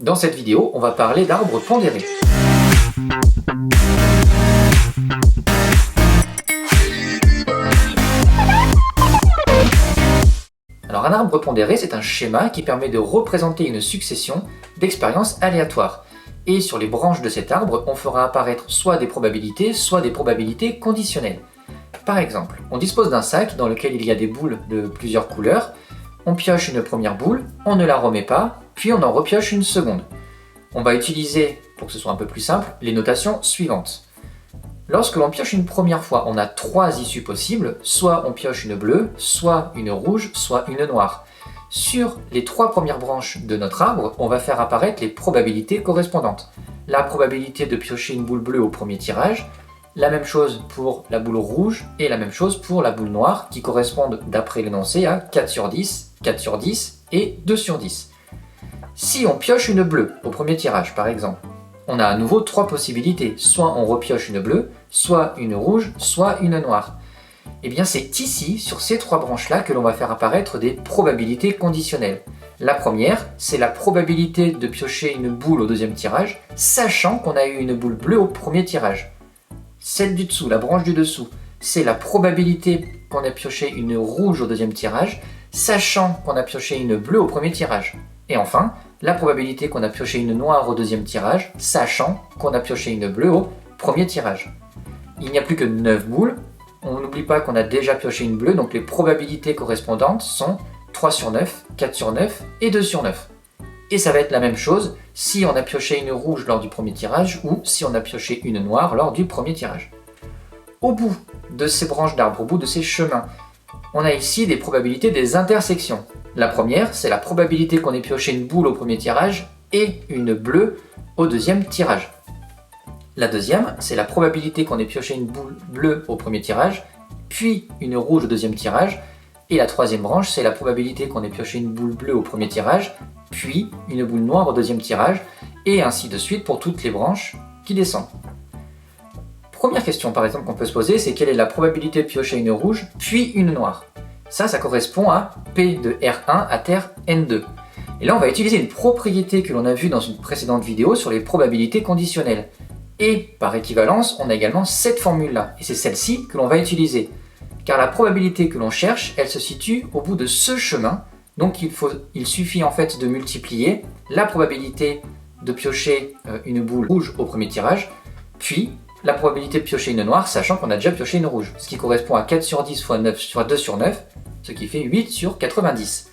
Dans cette vidéo, on va parler d'arbres pondérés. Alors un arbre pondéré, c'est un schéma qui permet de représenter une succession d'expériences aléatoires. Et sur les branches de cet arbre, on fera apparaître soit des probabilités conditionnelles. Par exemple, on dispose d'un sac dans lequel il y a des boules de plusieurs couleurs. On pioche une première boule, on ne la remet pas, puis on en repioche une seconde. On va utiliser, pour que ce soit un peu plus simple, les notations suivantes. Lorsque l'on pioche une première fois, on a 3 issues possibles, soit on pioche une bleue, soit une rouge, soit une noire. Sur les 3 premières branches de notre arbre, on va faire apparaître les probabilités correspondantes. La probabilité de piocher une boule bleue au premier tirage, la même chose pour la boule rouge et la même chose pour la boule noire qui correspondent d'après l'énoncé à 4 sur 10, 4 sur 10 et 2 sur 10. Si on pioche une bleue au premier tirage par exemple, on a à nouveau 3 possibilités, soit on repioche une bleue, soit une rouge, soit une noire. Et bien c'est ici, sur ces 3 branches-là, que l'on va faire apparaître des probabilités conditionnelles. La première, c'est la probabilité de piocher une boule au deuxième tirage, sachant qu'on a eu une boule bleue au premier tirage. Celle du dessous, la branche du dessous, c'est la probabilité qu'on a pioché une rouge au deuxième tirage, sachant qu'on a pioché une bleue au premier tirage. Et enfin, la probabilité qu'on a pioché une noire au deuxième tirage, sachant qu'on a pioché une bleue au premier tirage. Il n'y a plus que 9 boules. On n'oublie pas qu'on a déjà pioché une bleue, donc les probabilités correspondantes sont 3 sur 9, 4 sur 9 et 2 sur 9. Et ça va être la même chose si on a pioché une rouge lors du premier tirage ou si on a pioché une noire lors du premier tirage. Au bout de ces branches d'arbres, au bout de ces chemins, on a ici des probabilités des intersections. La première, c'est la probabilité qu'on ait pioché une boule au premier tirage et une bleue au deuxième tirage. La deuxième, c'est la probabilité qu'on ait pioché une boule bleue au premier tirage, puis une rouge au deuxième tirage. Et la troisième branche, c'est la probabilité qu'on ait pioché une boule bleue au premier tirage, puis une boule noire au deuxième tirage, et ainsi de suite pour toutes les branches qui descendent. Première question par exemple qu'on peut se poser, c'est quelle est la probabilité de piocher une rouge, puis une noire. Ça correspond à P de R1 à terre N2. Et là on va utiliser une propriété que l'on a vue dans une précédente vidéo sur les probabilités conditionnelles. Et par équivalence, on a également cette formule-là, et c'est celle-ci que l'on va utiliser. Car la probabilité que l'on cherche, elle se situe au bout de ce chemin, donc il suffit en fait de multiplier la probabilité de piocher une boule rouge au premier tirage, puis la probabilité de piocher une noire, sachant qu'on a déjà pioché une rouge, ce qui correspond à 4 sur 10 fois 9 fois 2 sur 9, ce qui fait 8 sur 90.